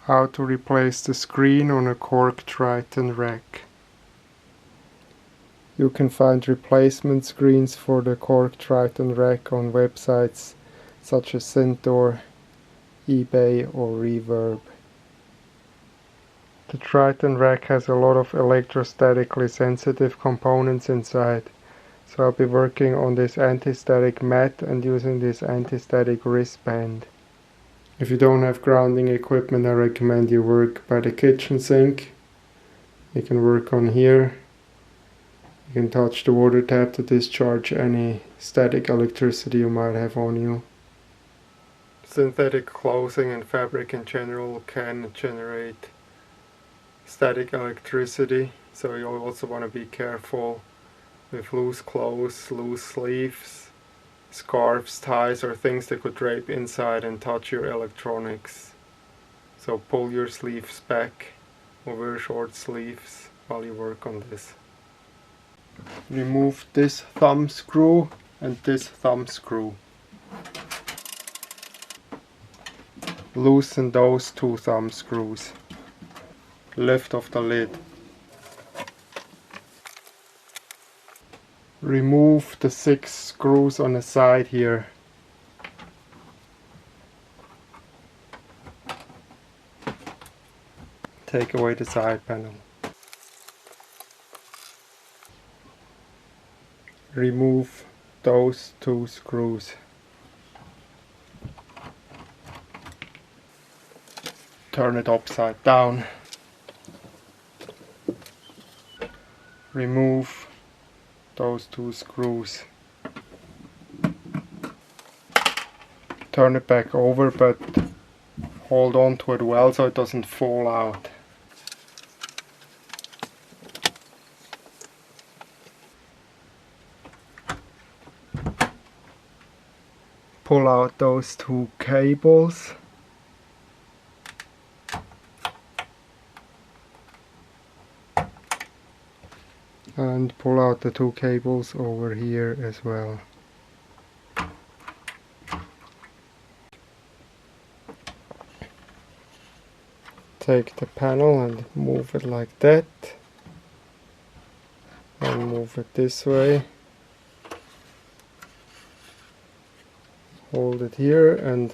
How to replace the screen on a Korg Triton Rack. You can find replacement screens for the Korg Triton Rack on websites such as Centaur, eBay or Reverb. The Triton Rack has a lot of electrostatically sensitive components inside, so I'll be working on this anti-static mat and using this anti-static wristband. If you don't have grounding equipment, I recommend you work by the kitchen sink. You can work on here. You can touch the water tap to discharge any static electricity you might have on you. Synthetic clothing and fabric in general can generate static electricity, so you also want to be careful with loose clothes, loose sleeves, scarves, ties, or things that could drape inside and touch your electronics. So pull your sleeves back or wear short sleeves while you work on this. Remove this thumb screw and this thumb screw. Loosen those two thumb screws. Lift off the lid. Remove the 6 screws on the side here. Take away the side panel. Remove those 2 screws. Turn it upside down. Remove those 2 screws. Turn it back over, but hold on to it well so it doesn't fall out. Pull out those 2 cables. And pull out the 2 cables over here as well. Take the panel and move it like that. And move it this way. Hold it here and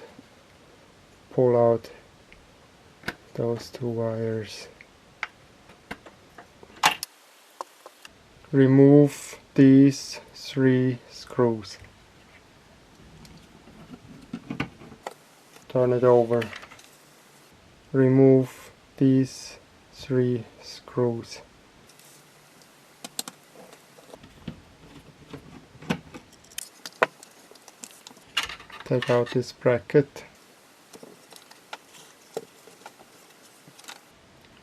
pull out those 2 wires. Remove these 3 screws. Turn it over. Remove these 3 screws. Take out this bracket.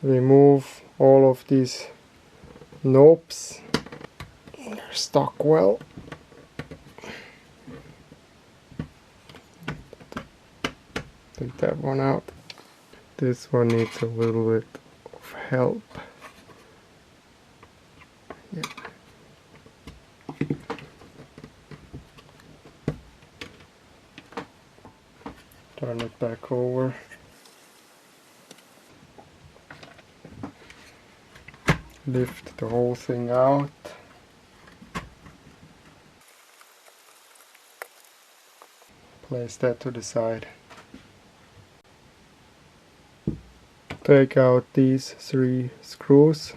Remove all of these knobs. They're stuck well. Take that one out. This one needs a little bit of help. Yeah. Turn it back over. Lift the whole thing out. Place that to the side. Take out these 3 screws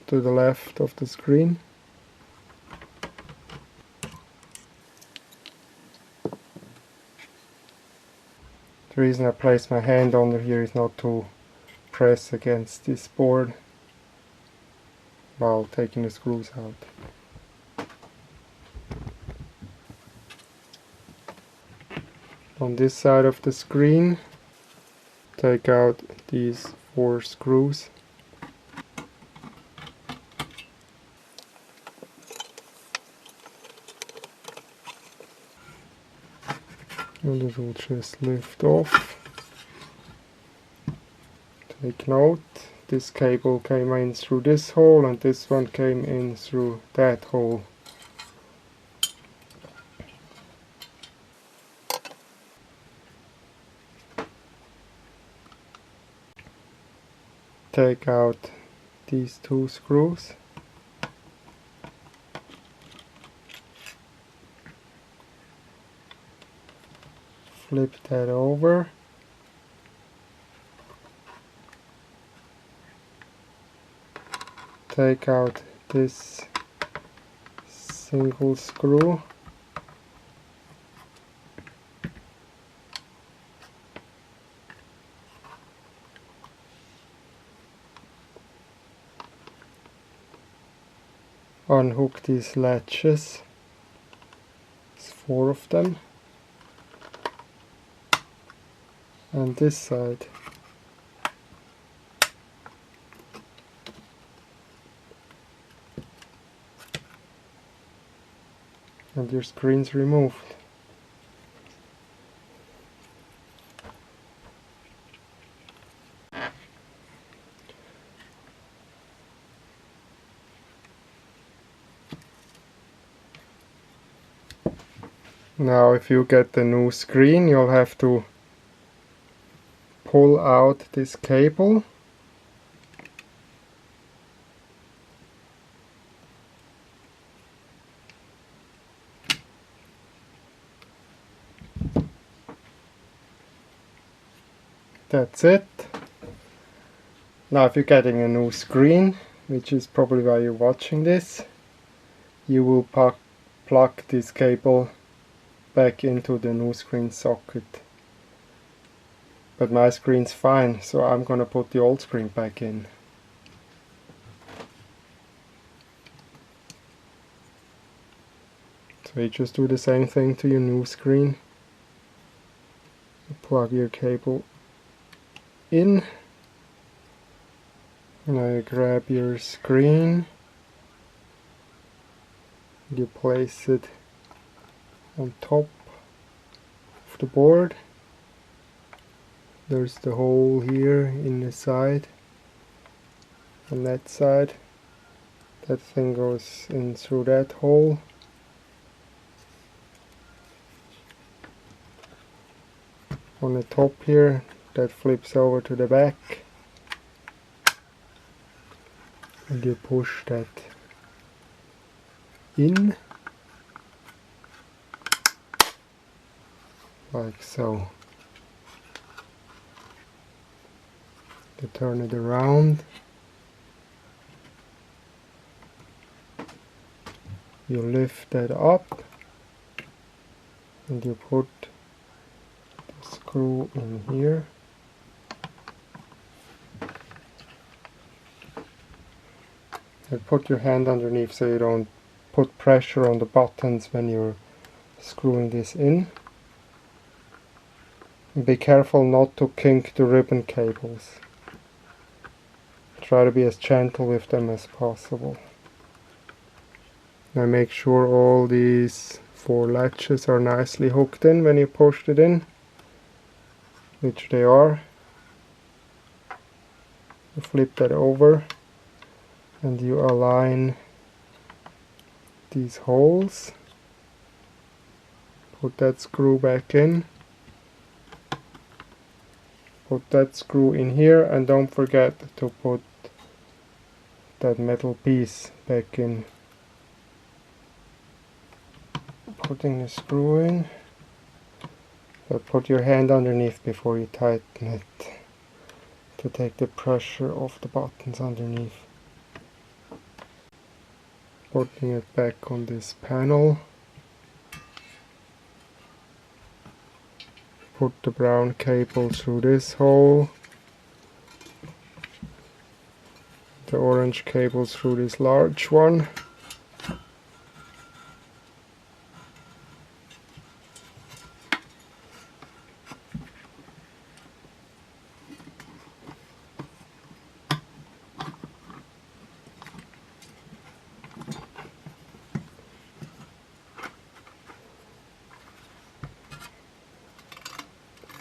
to the left of the screen. The reason I place my hand under here is not to press against this board while taking the screws out. On this side of the screen, take out these 4 screws. And it will just lift off. Take note, this cable came in through this hole and this one came in through that hole. take out these two screws. Flip that over. Take out this single screw. Unhook these latches. There's 4 of them. And this side. And your screen's removed. Now if you get the new screen, you'll have to pull out this cable. That's it. Now if you're getting a new screen, which is probably why you're watching this, you will plug this cable back into the new screen socket. But my screen's fine, so I'm gonna put the old screen back in. So you just do the same thing to your new screen. You plug your cable in. Now you grab your screen. You place it on top of the board. There's the hole here in the side. On that side. That thing goes in through that hole. On the top here, that flips over to the back. And you push that in. Like so. You turn it around. You lift that up. And you put the screw in here. And put your hand underneath so you don't put pressure on the buttons when you're screwing this in. Be careful not to kink the ribbon cables. Try to be as gentle with them as possible. Now make sure all these 4 latches are nicely hooked in when you push it in, which they are. You flip that over and you align these holes. Put that screw back in. Put that screw in here and don't forget to put that metal piece back in. Putting the screw in. But put your hand underneath before you tighten it to take the pressure off the buttons underneath. Putting it back on this panel. Put the brown cable through this hole, the orange cable through this large one.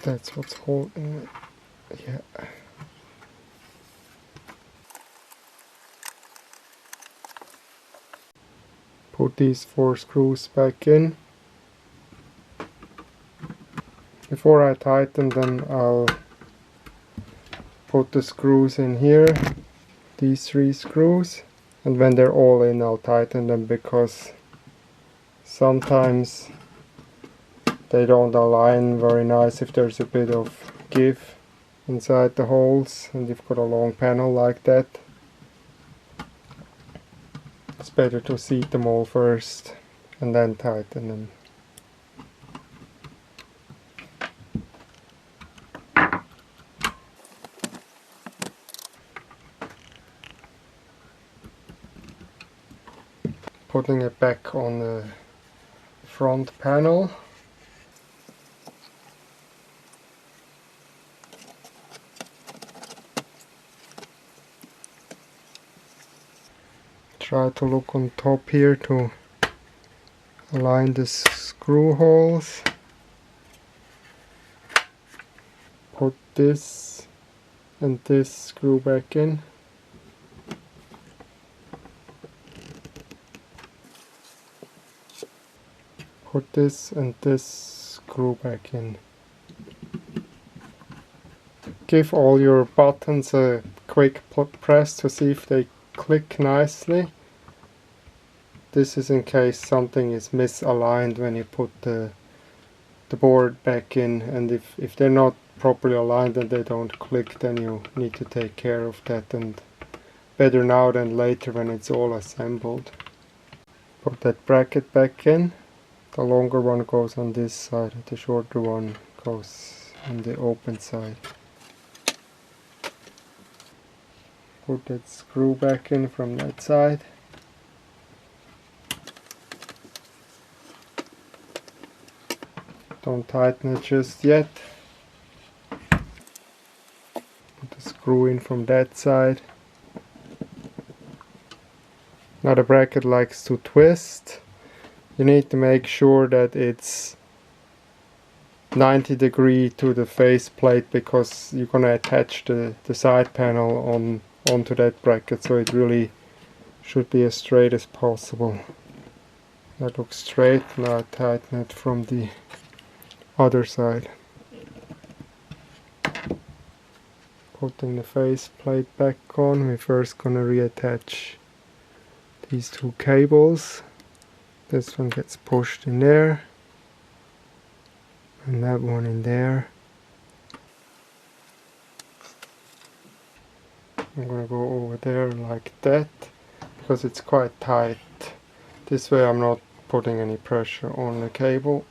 That's what's holding it. Yeah. Put these 4 screws back in. Before I tighten them, I'll put the screws in here, these 3 screws, and when they're all in I'll tighten them, because sometimes they don't align very nice if there's a bit of give inside the holes and you've got a long panel like that. It's better to seat them all first and then tighten them. Putting it back on the front panel. Try to look on top here to align the screw holes. Put this and this screw back in. Put this and this screw back in. Give all your buttons a quick press to see if they click nicely. This is in case something is misaligned when you put the board back in, and if they're not properly aligned and they don't click, then you need to take care of that, and better now than later when it's all assembled. Put that bracket back in. The longer one goes on this side, the shorter one goes on the open side. Put that screw back in from that side. Don't tighten it just yet. Put the screw in from that side. Now the bracket likes to twist. You need to make sure that it's 90 degrees to the face plate, because you're gonna attach the side panel onto that bracket, so it really should be as straight as possible. That looks straight. Now I tighten it from the other side. Putting the face plate back on, we're first gonna reattach these 2 cables. This one gets pushed in there, and that one in there. I'm gonna go over there like that, because it's quite tight. This way I'm not putting any pressure on the cable.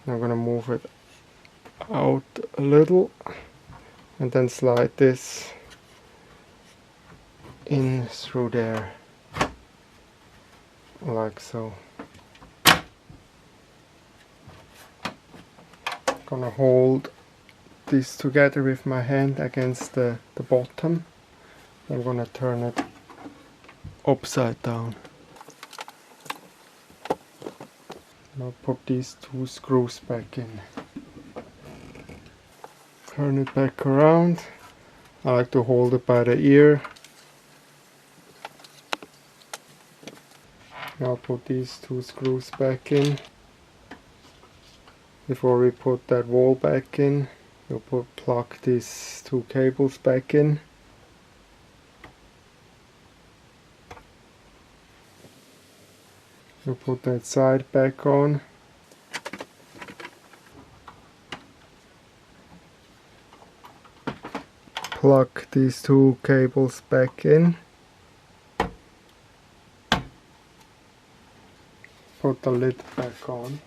I'm gonna move it out a little and then slide this in through there, like so. Gonna hold this together with my hand against the bottom. I'm gonna turn it upside down. Now put these 2 screws back in. Turn it back around. I like to hold it by the ear. Now put these 2 screws back in. Before we put that wall back in, we'll plug these 2 cables back in. We'll put that side back on. Plug these 2 cables back in. Put the lid back on.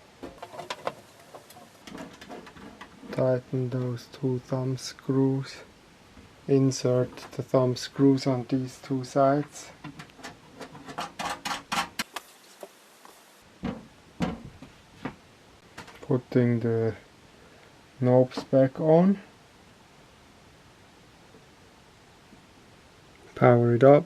Tighten those 2 thumb screws. Insert the thumb screws on these 2 sides. Putting the knobs back on. Power it up.